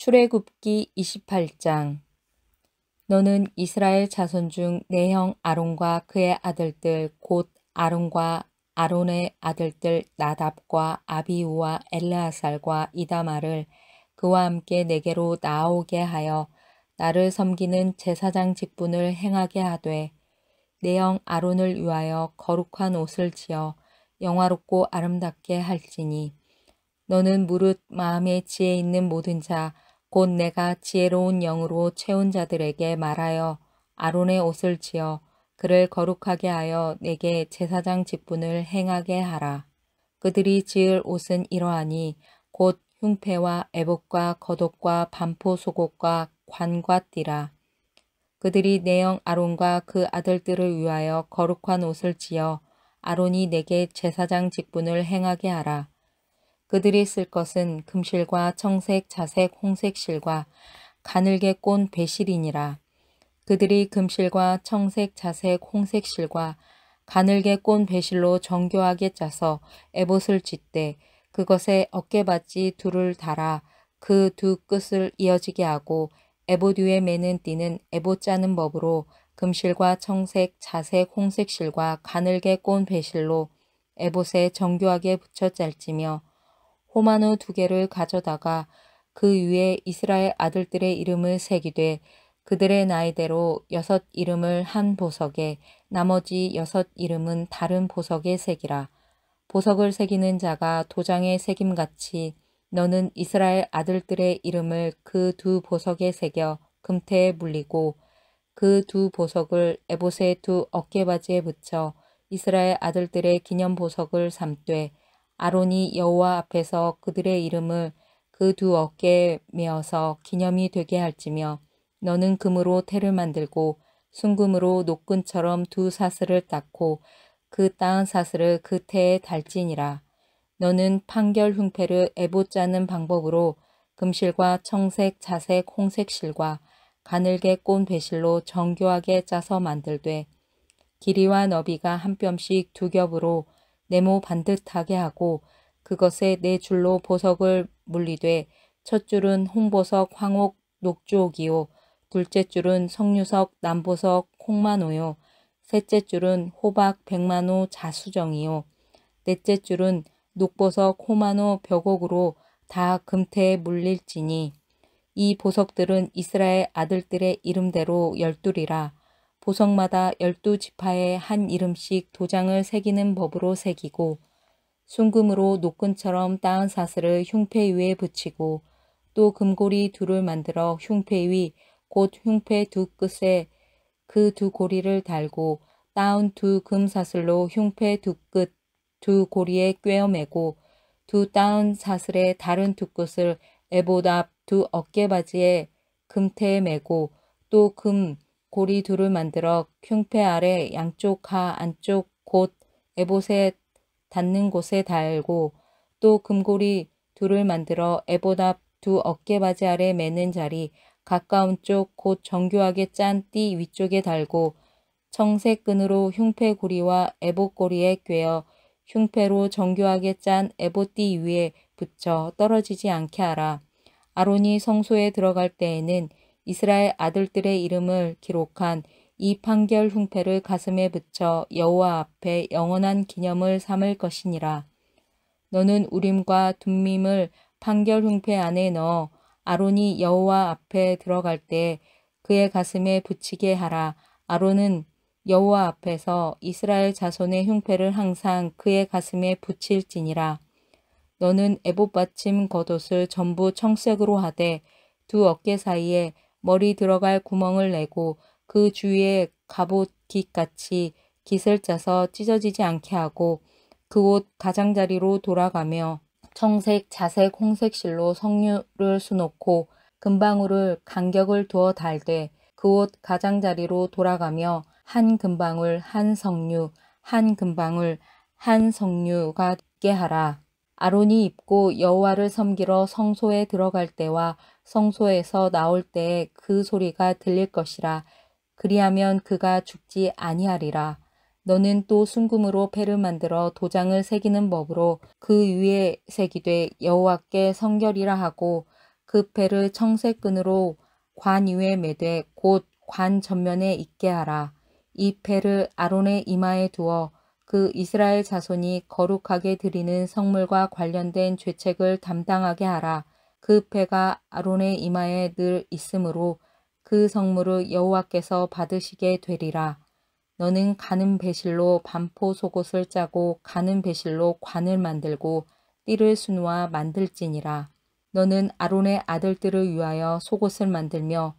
출애굽기 28장. 너는 이스라엘 자손 중 내 형 아론과 그의 아들들 곧 아론과 아론의 아들들 나답과 아비후와 엘르아살과 이다말을 그와 함께 내게로 나아오게 하여 나를 섬기는 제사장 직분을 행하게 하되 내 형 아론을 위하여 거룩한 옷을 지어 영화롭고 아름답게 할지니 너는 무릇 마음에 지혜 있는 모든 자 곧 내가 지혜로운 영으로 채운 자들에게 말하여 아론의 옷을 지어 그를 거룩하게 하여 내게 제사장 직분을 행하게 하라. 그들이 지을 옷은 이러하니 곧 흉패와 에봇과 겉옷과 반포 속옷과 관과 띠라. 그들이 내 형 아론과 그 아들들을 위하여 거룩한 옷을 지어 아론이 내게 제사장 직분을 행하게 하라. 그들이 쓸 것은 금실과 청색, 자색, 홍색 실과 가늘게 꼰 배실이니라. 그들이 금실과 청색, 자색, 홍색 실과 가늘게 꼰 배실로 정교하게 짜서 에봇을 짓되 그것에 어깨받지 둘을 달아 그 두 끝을 이어지게 하고 에봇 위에 매는 띠는 에봇 짜는 법으로 금실과 청색, 자색, 홍색 실과 가늘게 꼰 배실로 에봇에 정교하게 붙여 짤지며 호마노 2개를 가져다가 그 위에 이스라엘 아들들의 이름을 새기되 그들의 나이대로 6 이름을 한 보석에 나머지 6 이름은 다른 보석에 새기라. 보석을 새기는 자가 도장에 새김같이 너는 이스라엘 아들들의 이름을 그 2 보석에 새겨 금태에 물리고 그 2 보석을 에봇의 2 어깨바지에 붙여 이스라엘 아들들의 기념 보석을 삼되 아론이 여호와 앞에서 그들의 이름을 그 2 어깨에 메어서 기념이 되게 할지며 너는 금으로 태를 만들고 순금으로 노끈처럼 2 사슬을 닦고 그 따은 사슬을 그 태에 달지니라. 너는 판결 흉패를 에봇 짜는 방법으로 금실과 청색, 자색, 홍색 실과 가늘게 꼰 배실로 정교하게 짜서 만들되 길이와 너비가 한 뼘씩 2겹으로 네모 반듯하게 하고 그것에 4줄로 보석을 물리되 첫 줄은 홍보석, 황옥, 녹주옥이요 둘째 줄은 석류석, 남보석, 홍마노요 셋째 줄은 호박, 백마노, 자수정이요 넷째 줄은 녹보석, 호마노, 벽옥으로 다 금태에 물릴지니 이 보석들은 이스라엘 아들들의 이름대로 12이라. 보석마다 12지파에 한 이름씩 도장을 새기는 법으로 새기고 순금으로 노끈처럼 따은 사슬을 흉패 위에 붙이고 또 금고리 2를 만들어 흉패 위 곧 흉패 2 끝에 그 2 고리를 달고 따은 2 금사슬로 흉패 2 끝 2 고리에 꿰어 매고 2 따은 사슬의 다른 2 끝을 에봇 앞 2 어깨바지에 금태에 매고 또 금 고리 2를 만들어 흉패 아래 양쪽 하 안쪽 곧 에봇에 닿는 곳에 달고 또 금고리 2를 만들어 에봇 앞 2 어깨바지 아래 매는 자리 가까운 쪽 곧 정교하게 짠 띠 위쪽에 달고 청색 끈으로 흉패 고리와 에봇 고리에 꿰어 흉패로 정교하게 짠 에봇 띠 위에 붙여 떨어지지 않게 하라. 아론이 성소에 들어갈 때에는 이스라엘 아들들의 이름을 기록한 이 판결 흉패를 가슴에 붙여 여호와 앞에 영원한 기념을 삼을 것이니라. 너는 우림과 둠밈을 판결 흉패 안에 넣어 아론이 여호와 앞에 들어갈 때 그의 가슴에 붙이게 하라. 아론은 여호와 앞에서 이스라엘 자손의 흉패를 항상 그의 가슴에 붙일지니라. 너는 에봇 받침 겉옷을 전부 청색으로 하되 2 어깨 사이에 머리 들어갈 구멍을 내고 그 주위에 갑옷 깃같이 깃을 짜서 찢어지지 않게 하고 그 옷 가장자리로 돌아가며 청색, 자색, 홍색 실로 석류를 수놓고 금방울을 간격을 두어 달되 그 옷 가장자리로 돌아가며 한 금방울, 한 석류, 한 금방울, 한 석류가 있게 하라. 아론이 입고 여호와를 섬기러 성소에 들어갈 때와 성소에서 나올 때에 그 소리가 들릴 것이라. 그리하면 그가 죽지 아니하리라. 너는 또 순금으로 패를 만들어 도장을 새기는 법으로 그 위에 새기되 여호와께 성결이라 하고 그 패를 청색끈으로 관 위에 매되 곧 관 전면에 있게 하라. 이 패를 아론의 이마에 두어 그 이스라엘 자손이 거룩하게 드리는 성물과 관련된 죄책을 담당하게 하라. 그 패가 아론의 이마에 늘 있으므로 그 성물을 여호와께서 받으시게 되리라. 너는 가는 배실로 반포 속옷을 짜고 가는 배실로 관을 만들고 띠를 수놓아 만들지니라. 너는 아론의 아들들을 위하여 속옷을 만들며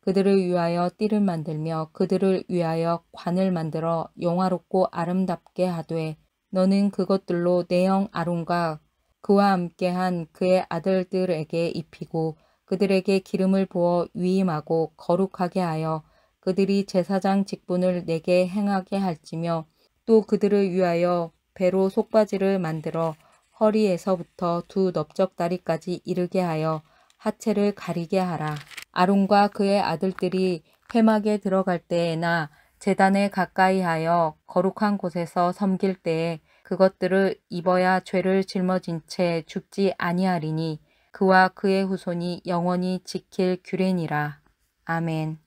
그들을 위하여 띠를 만들며 그들을 위하여 관을 만들어 영화롭고 아름답게 하되 너는 그것들로 내 형 아론과 그와 함께한 그의 아들들에게 입히고 그들에게 기름을 부어 위임하고 거룩하게 하여 그들이 제사장 직분을 내게 행하게 할지며 또 그들을 위하여 배로 속바지를 만들어 허리에서부터 두 넓적다리까지 이르게 하여 하체를 가리게 하라. 아론과 그의 아들들이 회막에 들어갈 때에나 제단에 가까이 하여 거룩한 곳에서 섬길 때에 그것들을 입어야 죄를 짊어진 채 죽지 아니하리니 그와 그의 후손이 영원히 지킬 규례니라. 아멘.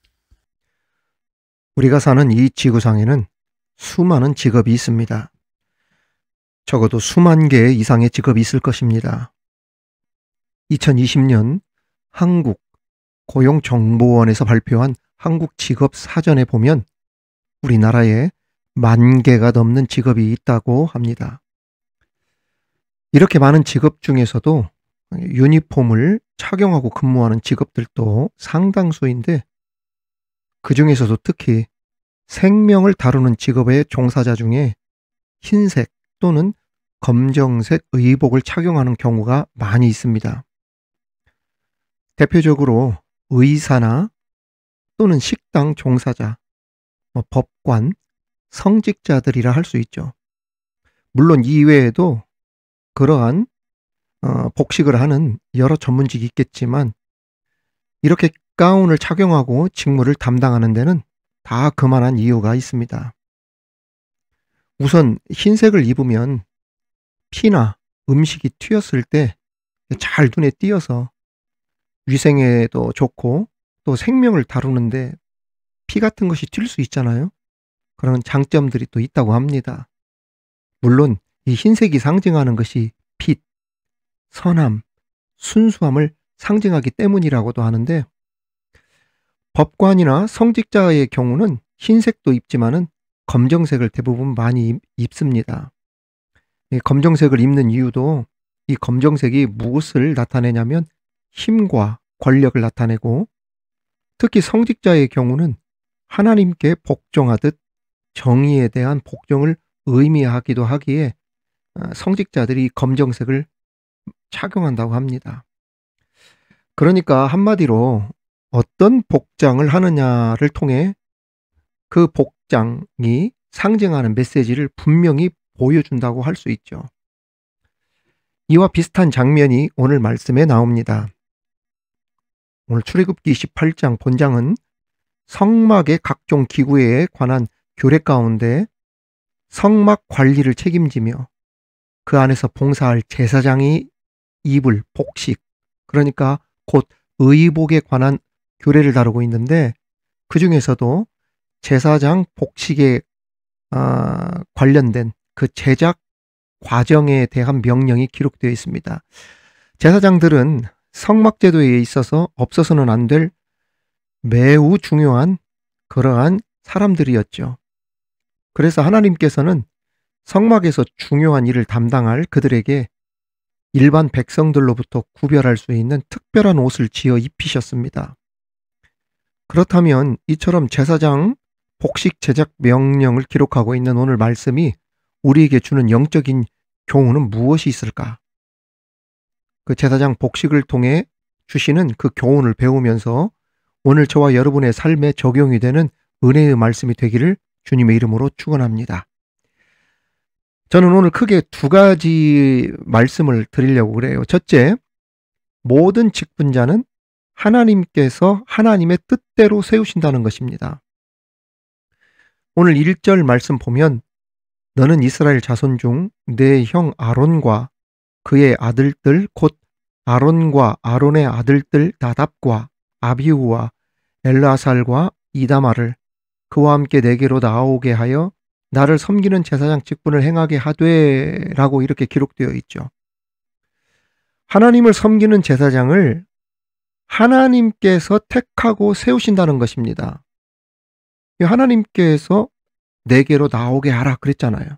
우리가 사는 이 지구상에는 수많은 직업이 있습니다. 적어도 수만 개 이상의 직업이 있을 것입니다. 2020년 한국 고용정보원에서 발표한 한국 직업 사전에 보면 우리나라에 10,000개가 넘는 직업이 있다고 합니다. 이렇게 많은 직업 중에서도 유니폼을 착용하고 근무하는 직업들도 상당수인데 그 중에서도 특히 생명을 다루는 직업의 종사자 중에 흰색 또는 검정색 의복을 착용하는 경우가 많이 있습니다. 대표적으로 의사나 또는 식당 종사자, 법관, 성직자들이라 할 수 있죠. 물론 이외에도 그러한 복식을 하는 여러 전문직이 있겠지만 이렇게 가운을 착용하고 직무를 담당하는 데는 다 그만한 이유가 있습니다. 우선 흰색을 입으면 피나 음식이 튀었을 때 잘 눈에 띄어서 위생에도 좋고 또 생명을 다루는데 피 같은 것이 튈 수 있잖아요. 그런 장점들이 또 있다고 합니다. 물론 이 흰색이 상징하는 것이 빛, 선함, 순수함을 상징하기 때문이라고도 하는데 법관이나 성직자의 경우는 흰색도 입지만은 검정색을 대부분 많이 입습니다. 이 검정색을 입는 이유도 이 검정색이 무엇을 나타내냐면 힘과 권력을 나타내고 특히 성직자의 경우는 하나님께 복종하듯 정의에 대한 복종을 의미하기도 하기에 성직자들이 검정색을 착용한다고 합니다. 그러니까 한마디로 어떤 복장을 하느냐를 통해 그 복장이 상징하는 메시지를 분명히 보여준다고 할 수 있죠. 이와 비슷한 장면이 오늘 말씀에 나옵니다. 오늘 출애굽기 28장 본장은 성막의 각종 기구에 관한 규례 가운데 성막 관리를 책임지며 그 안에서 봉사할 제사장이 입을 복식, 그러니까 곧 의복에 관한 규례를 다루고 있는데 그 중에서도 제사장 복식에 관련된 그 제작 과정에 대한 명령이 기록되어 있습니다. 제사장들은 성막제도에 있어서 없어서는 안 될 매우 중요한 그러한 사람들이었죠. 그래서 하나님께서는 성막에서 중요한 일을 담당할 그들에게 일반 백성들로부터 구별할 수 있는 특별한 옷을 지어 입히셨습니다. 그렇다면 이처럼 제사장 복식 제작 명령을 기록하고 있는 오늘 말씀이 우리에게 주는 영적인 교훈은 무엇이 있을까? 그 제사장 복식을 통해 주시는 그 교훈을 배우면서 오늘 저와 여러분의 삶에 적용이 되는 은혜의 말씀이 되기를 주님의 이름으로 축원합니다. 저는 오늘 크게 두 가지 말씀을 드리려고 그래요. 첫째, 모든 직분자는 하나님께서 하나님의 뜻대로 세우신다는 것입니다. 오늘 1절 말씀 보면 너는 이스라엘 자손 중 내 형 아론과 그의 아들들 곧 아론과 아론의 아들들 나답과 아비후와 엘르아살과 이다마를 그와 함께 내게로 나오게 하여 나를 섬기는 제사장 직분을 행하게 하되라고 이렇게 기록되어 있죠. 하나님을 섬기는 제사장을 하나님께서 택하고 세우신다는 것입니다. 하나님께서 내게로 나오게 하라 그랬잖아요.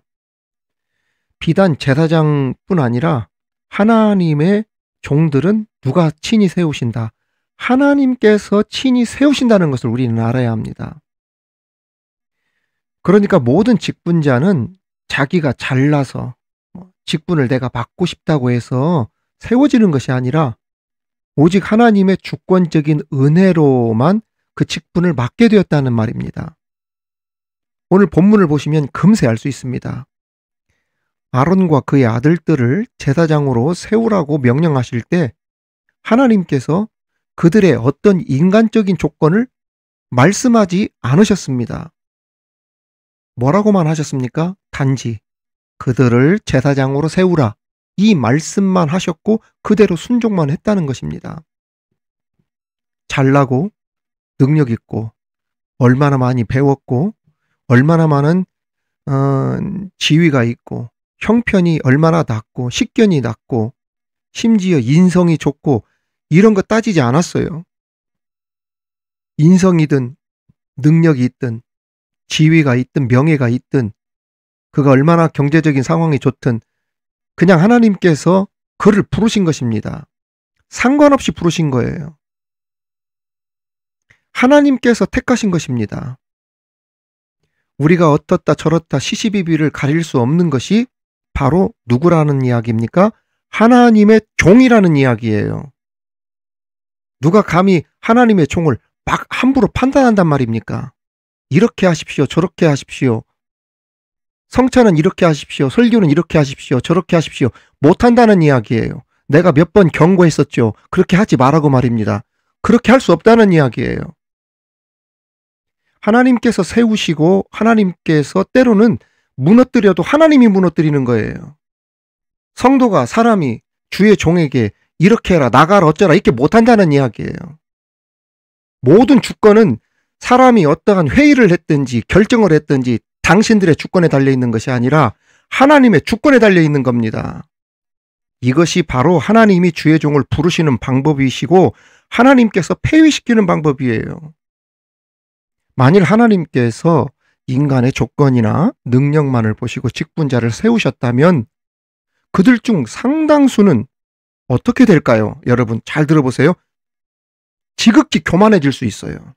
비단 제사장뿐 아니라 하나님의 종들은 누가 친히 세우신다. 하나님께서 친히 세우신다는 것을 우리는 알아야 합니다. 그러니까 모든 직분자는 자기가 잘나서 직분을 내가 받고 싶다고 해서 세워지는 것이 아니라 오직 하나님의 주권적인 은혜로만 그 직분을 맡게 되었다는 말입니다. 오늘 본문을 보시면 금세 알 수 있습니다. 아론과 그의 아들들을 제사장으로 세우라고 명령하실 때 하나님께서 그들의 어떤 인간적인 조건을 말씀하지 않으셨습니다. 뭐라고만 하셨습니까? 단지 그들을 제사장으로 세우라. 이 말씀만 하셨고 그대로 순종만 했다는 것입니다. 잘나고 능력 있고 얼마나 많이 배웠고 얼마나 많은 지위가 있고 형편이 얼마나 낮고 식견이 낮고 심지어 인성이 좋고 이런 거 따지지 않았어요. 인성이든 능력이 있든 지위가 있든 명예가 있든 그가 얼마나 경제적인 상황이 좋든 그냥 하나님께서 그를 부르신 것입니다. 상관없이 부르신 거예요. 하나님께서 택하신 것입니다. 우리가 어떻다 저렇다 시시비비를 가릴 수 없는 것이 바로 누구라는 이야기입니까? 하나님의 종이라는 이야기예요. 누가 감히 하나님의 종을 막 함부로 판단한단 말입니까? 이렇게 하십시오. 저렇게 하십시오. 성찬은 이렇게 하십시오. 설교는 이렇게 하십시오. 저렇게 하십시오. 못한다는 이야기예요. 내가 몇 번 경고했었죠. 그렇게 하지 말라고 말입니다. 그렇게 할 수 없다는 이야기예요. 하나님께서 세우시고 하나님께서 때로는 무너뜨려도 하나님이 무너뜨리는 거예요. 성도가 사람이 주의 종에게 이렇게 해라 나가라 어쩌라 이렇게 못한다는 이야기예요. 모든 주권은 사람이 어떠한 회의를 했든지 결정을 했든지 당신들의 주권에 달려있는 것이 아니라 하나님의 주권에 달려있는 겁니다. 이것이 바로 하나님이 주의 종을 부르시는 방법이시고 하나님께서 폐위시키는 방법이에요. 만일 하나님께서 인간의 조건이나 능력만을 보시고 직분자를 세우셨다면 그들 중 상당수는 어떻게 될까요? 여러분 잘 들어보세요. 지극히 교만해질 수 있어요.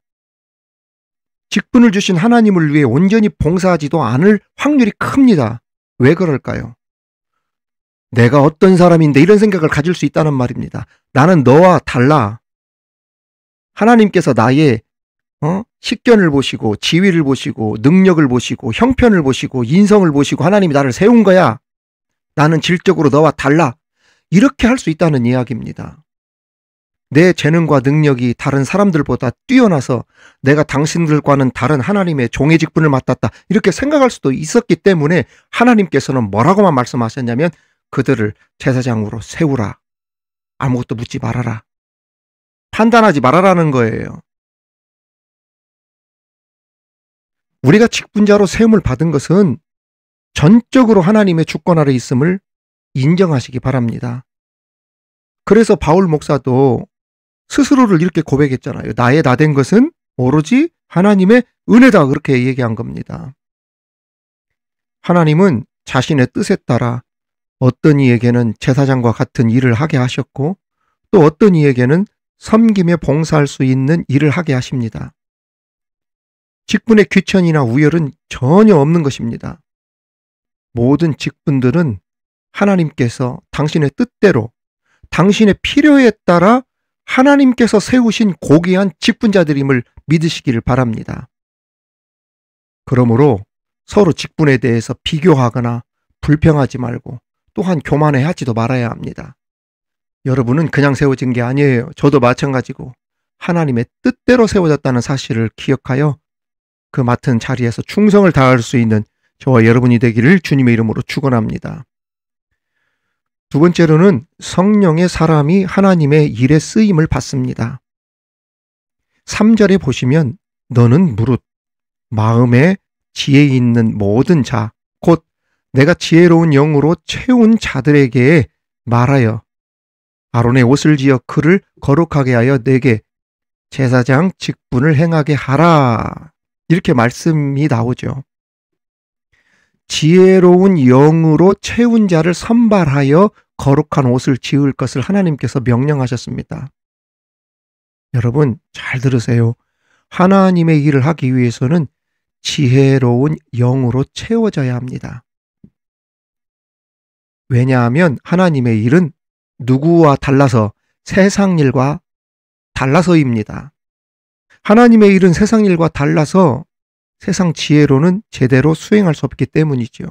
직분을 주신 하나님을 위해 온전히 봉사하지도 않을 확률이 큽니다. 왜 그럴까요? 내가 어떤 사람인데 이런 생각을 가질 수 있다는 말입니다. 나는 너와 달라. 하나님께서 나의 식견을 보시고 지위를 보시고 능력을 보시고 형편을 보시고 인성을 보시고 하나님이 나를 세운 거야. 나는 질적으로 너와 달라. 이렇게 할 수 있다는 이야기입니다. 내 재능과 능력이 다른 사람들보다 뛰어나서 내가 당신들과는 다른 하나님의 종의 직분을 맡았다. 이렇게 생각할 수도 있었기 때문에 하나님께서는 뭐라고만 말씀하셨냐면 그들을 제사장으로 세우라. 아무것도 묻지 말아라. 판단하지 말아라는 거예요. 우리가 직분자로 세움을 받은 것은 전적으로 하나님의 주권 아래 있음을 인정하시기 바랍니다. 그래서 바울 목사도 스스로를 이렇게 고백했잖아요. 나의 나 된 것은 오로지 하나님의 은혜다. 그렇게 얘기한 겁니다. 하나님은 자신의 뜻에 따라 어떤 이에게는 제사장과 같은 일을 하게 하셨고 또 어떤 이에게는 섬김에 봉사할 수 있는 일을 하게 하십니다. 직분의 귀천이나 우열은 전혀 없는 것입니다. 모든 직분들은 하나님께서 당신의 뜻대로 당신의 필요에 따라 하나님께서 세우신 고귀한 직분자들임을 믿으시기를 바랍니다. 그러므로 서로 직분에 대해서 비교하거나 불평하지 말고 또한 교만해하지도 말아야 합니다. 여러분은 그냥 세워진 게 아니에요. 저도 마찬가지고 하나님의 뜻대로 세워졌다는 사실을 기억하여 그 맡은 자리에서 충성을 다할 수 있는 저와 여러분이 되기를 주님의 이름으로 축원합니다. 두 번째로는 성령의 사람이 하나님의 일에 쓰임을 받습니다. 3절에 보시면 너는 무릇 마음에 지혜 있는 모든 자, 곧 내가 지혜로운 영으로 채운 자들에게 말하여 아론의 옷을 지어 그를 거룩하게 하여 내게 제사장 직분을 행하게 하라. 이렇게 말씀이 나오죠. 지혜로운 영으로 채운 자를 선발하여 거룩한 옷을 지을 것을 하나님께서 명령하셨습니다. 여러분 잘 들으세요. 하나님의 일을 하기 위해서는 지혜로운 영으로 채워져야 합니다. 왜냐하면 하나님의 일은 누구와 달라서 세상 일과 달라서입니다. 하나님의 일은 세상 일과 달라서 세상 지혜로는 제대로 수행할 수 없기 때문이죠.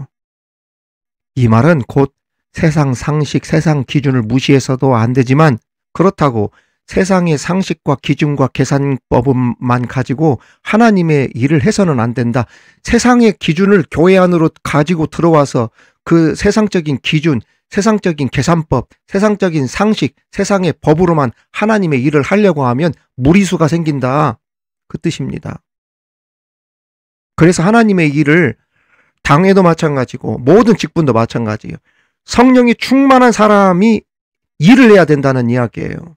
이 말은 곧 세상 상식, 세상 기준을 무시해서도 안 되지만 그렇다고 세상의 상식과 기준과 계산법만 가지고 하나님의 일을 해서는 안 된다. 세상의 기준을 교회 안으로 가지고 들어와서 그 세상적인 기준, 세상적인 계산법, 세상적인 상식, 세상의 법으로만 하나님의 일을 하려고 하면 무리수가 생긴다. 그 뜻입니다. 그래서 하나님의 일을 당회도 마찬가지고 모든 직분도 마찬가지예요. 성령이 충만한 사람이 일을 해야 된다는 이야기예요.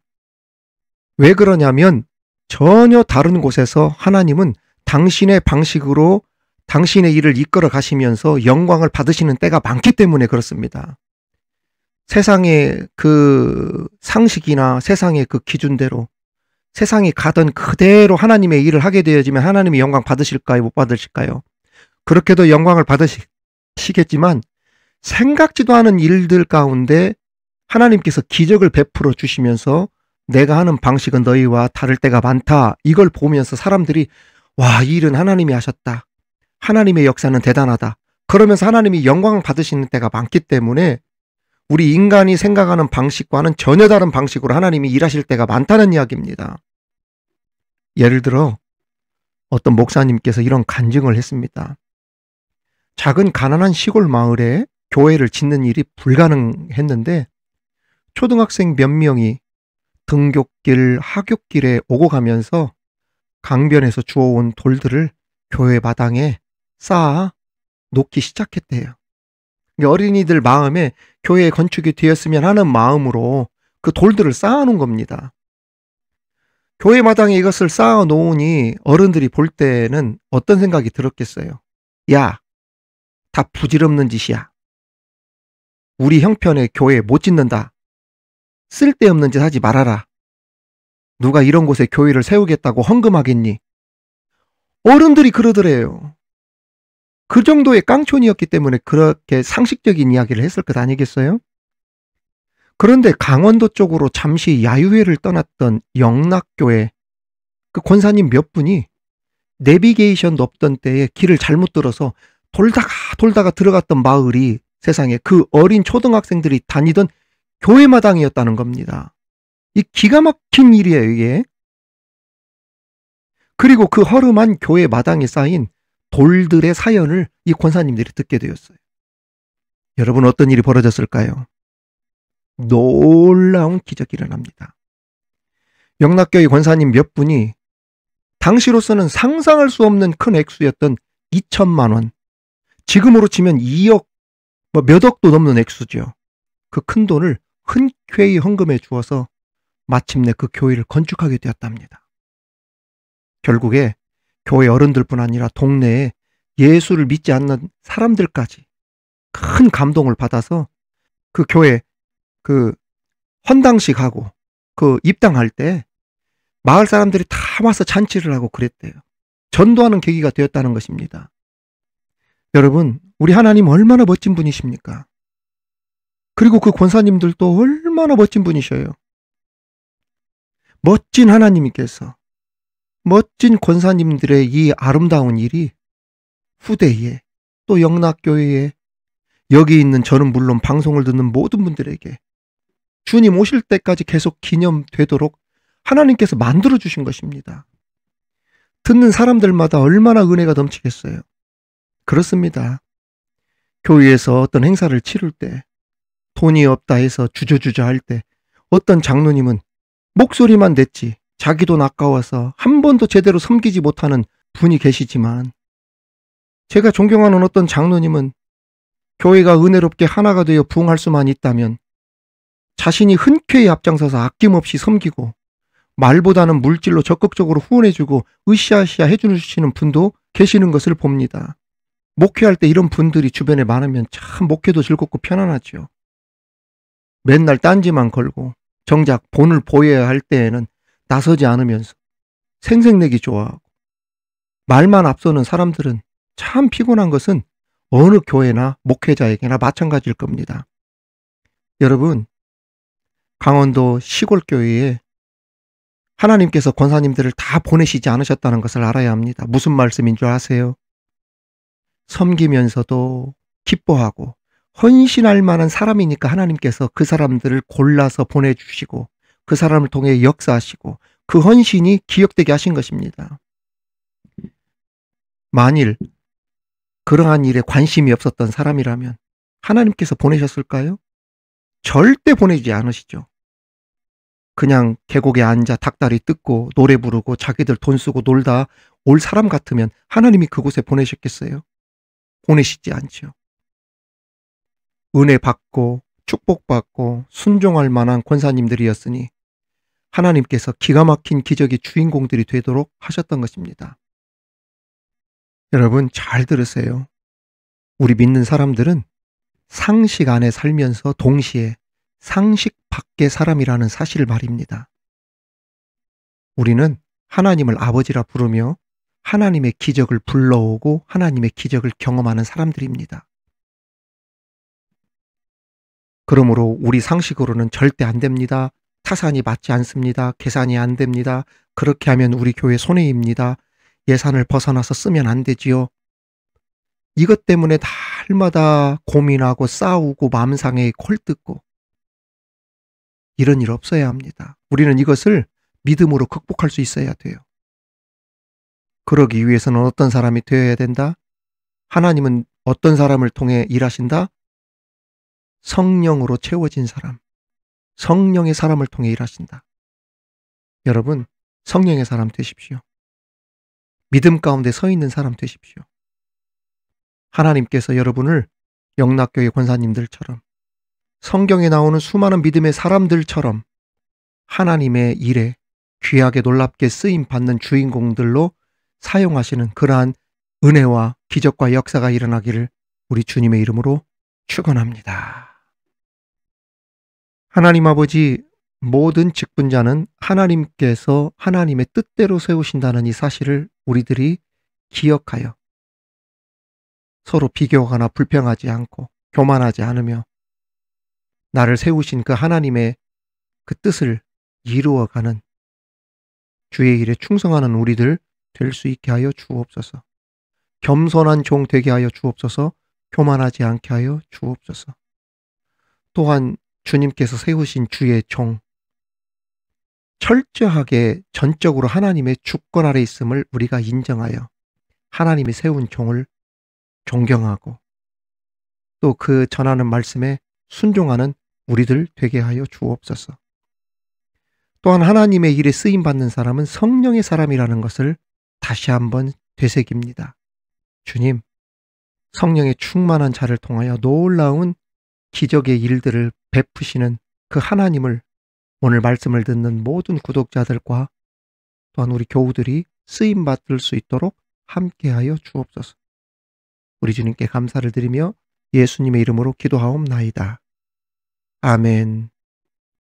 왜 그러냐면 전혀 다른 곳에서 하나님은 당신의 방식으로 당신의 일을 이끌어 가시면서 영광을 받으시는 때가 많기 때문에 그렇습니다. 세상의 그 상식이나 세상의 그 기준대로 세상이 가던 그대로 하나님의 일을 하게 되어지면 하나님이 영광 받으실까요? 못 받으실까요? 그렇게도 영광을 받으시겠지만 생각지도 않은 일들 가운데 하나님께서 기적을 베풀어 주시면서 내가 하는 방식은 너희와 다를 때가 많다. 이걸 보면서 사람들이 와, 이 일은 하나님이 하셨다. 하나님의 역사는 대단하다. 그러면서 하나님이 영광을 받으시는 때가 많기 때문에 우리 인간이 생각하는 방식과는 전혀 다른 방식으로 하나님이 일하실 때가 많다는 이야기입니다. 예를 들어 어떤 목사님께서 이런 간증을 했습니다. 작은 가난한 시골 마을에 교회를 짓는 일이 불가능했는데 초등학생 몇 명이 등굣길, 하굣길에 오고 가면서 강변에서 주워온 돌들을 교회 마당에 쌓아 놓기 시작했대요. 어린이들 마음에 교회 건축이 되었으면 하는 마음으로 그 돌들을 쌓아놓은 겁니다. 교회 마당에 이것을 쌓아 놓으니 어른들이 볼 때는 어떤 생각이 들었겠어요? 야, 다 부질없는 짓이야. 우리 형편에 교회 못 짓는다. 쓸데없는 짓 하지 말아라. 누가 이런 곳에 교회를 세우겠다고 헌금하겠니? 어른들이 그러더래요. 그 정도의 깡촌이었기 때문에 그렇게 상식적인 이야기를 했을 것 아니겠어요? 그런데 강원도 쪽으로 잠시 야유회를 떠났던 영락교회 그 권사님 몇 분이 내비게이션도 없던 때에 길을 잘못 들어서 돌다가 들어갔던 마을이 세상에 그 어린 초등학생들이 다니던 교회 마당이었다는 겁니다. 이 기가 막힌 일이에요, 이게. 그리고 그 허름한 교회 마당에 쌓인 돌들의 사연을 이 권사님들이 듣게 되었어요. 여러분 어떤 일이 벌어졌을까요? 놀라운 기적이 일어납니다. 영락교회 권사님 몇 분이 당시로서는 상상할 수 없는 큰 액수였던 2천만 원, 지금으로 치면 2억, 몇 억도 넘는 액수죠. 그 큰 돈을 흔쾌히 헌금해 주어서 마침내 그 교회를 건축하게 되었답니다. 결국에 교회 어른들뿐 아니라 동네에 예수를 믿지 않는 사람들까지 큰 감동을 받아서 그 교회 그 헌당식하고 그 입당할 때 마을 사람들이 다 와서 잔치를 하고 그랬대요. 전도하는 계기가 되었다는 것입니다. 여러분, 우리 하나님 얼마나 멋진 분이십니까? 그리고 그 권사님들도 얼마나 멋진 분이셔요. 멋진 하나님께서 멋진 권사님들의 이 아름다운 일이 후대에 또 영락교회에 여기 있는 저는 물론 방송을 듣는 모든 분들에게 주님 오실 때까지 계속 기념되도록 하나님께서 만들어주신 것입니다. 듣는 사람들마다 얼마나 은혜가 넘치겠어요. 그렇습니다. 교회에서 어떤 행사를 치를 때 돈이 없다 해서 주저주저 할 때 어떤 장로님은 목소리만 냈지 자기 돈 아까워서 한 번도 제대로 섬기지 못하는 분이 계시지만, 제가 존경하는 어떤 장로님은 교회가 은혜롭게 하나가 되어 부흥할 수만 있다면 자신이 흔쾌히 앞장서서 아낌없이 섬기고 말보다는 물질로 적극적으로 후원해주고 으쌰으쌰 해주시는 분도 계시는 것을 봅니다. 목회할 때 이런 분들이 주변에 많으면 참 목회도 즐겁고 편안하죠. 맨날 딴지만 걸고 정작 본을 보여야 할 때에는 나서지 않으면서 생색내기 좋아하고 말만 앞서는 사람들은 참 피곤한 것은 어느 교회나 목회자에게나 마찬가지일 겁니다. 여러분, 강원도 시골교회에 하나님께서 권사님들을 다 보내시지 않으셨다는 것을 알아야 합니다. 무슨 말씀인 줄 아세요? 섬기면서도 기뻐하고 헌신할 만한 사람이니까 하나님께서 그 사람들을 골라서 보내주시고 그 사람을 통해 역사하시고 그 헌신이 기억되게 하신 것입니다. 만일 그러한 일에 관심이 없었던 사람이라면 하나님께서 보내셨을까요? 절대 보내지 않으시죠. 그냥 계곡에 앉아 닭다리 뜯고 노래 부르고 자기들 돈 쓰고 놀다 올 사람 같으면 하나님이 그곳에 보내셨겠어요? 보내시지 않죠. 은혜 받고 축복받고 순종할 만한 권사님들이었으니 하나님께서 기가 막힌 기적의 주인공들이 되도록 하셨던 것입니다. 여러분 잘 들으세요. 우리 믿는 사람들은 상식 안에 살면서 동시에 상식 밖의 사람이라는 사실을 말입니다. 우리는 하나님을 아버지라 부르며 하나님의 기적을 불러오고 하나님의 기적을 경험하는 사람들입니다. 그러므로 우리 상식으로는 절대 안 됩니다. 타산이 맞지 않습니다. 계산이 안 됩니다. 그렇게 하면 우리 교회 손해입니다. 예산을 벗어나서 쓰면 안 되지요. 이것 때문에 날마다 고민하고 싸우고 맘상에 콜뜯고 이런 일 없어야 합니다. 우리는 이것을 믿음으로 극복할 수 있어야 돼요. 그러기 위해서는 어떤 사람이 되어야 된다? 하나님은 어떤 사람을 통해 일하신다? 성령으로 채워진 사람, 성령의 사람을 통해 일하신다. 여러분, 성령의 사람 되십시오. 믿음 가운데 서 있는 사람 되십시오. 하나님께서 여러분을 영락교회 권사님들처럼 성경에 나오는 수많은 믿음의 사람들처럼 하나님의 일에 귀하게 놀랍게 쓰임 받는 주인공들로 사용하시는 그러한 은혜와 기적과 역사가 일어나기를 우리 주님의 이름으로 축원합니다. 하나님 아버지, 모든 직분자는 하나님께서 하나님의 뜻대로 세우신다는 이 사실을 우리들이 기억하여 서로 비교하거나 불평하지 않고 교만하지 않으며 나를 세우신 그 하나님의 그 뜻을 이루어가는 주의 일에 충성하는 우리들 될 수 있게 하여 주옵소서. 겸손한 종 되게 하여 주옵소서. 교만하지 않게 하여 주옵소서. 또한 주님께서 세우신 주의 종, 철저하게 전적으로 하나님의 주권 아래 있음을 우리가 인정하여 하나님이 세운 종을 존경하고 또 그 전하는 말씀에 순종하는 우리들 되게 하여 주옵소서. 또한 하나님의 일에 쓰임받는 사람은 성령의 사람이라는 것을 다시 한번 되새깁니다. 주님, 성령의 충만한 자를 통하여 놀라운 기적의 일들을 베푸시는 그 하나님을 오늘 말씀을 듣는 모든 구독자들과 또한 우리 교우들이 쓰임받을 수 있도록 함께하여 주옵소서. 우리 주님께 감사를 드리며 예수님의 이름으로 기도하옵나이다. 아멘.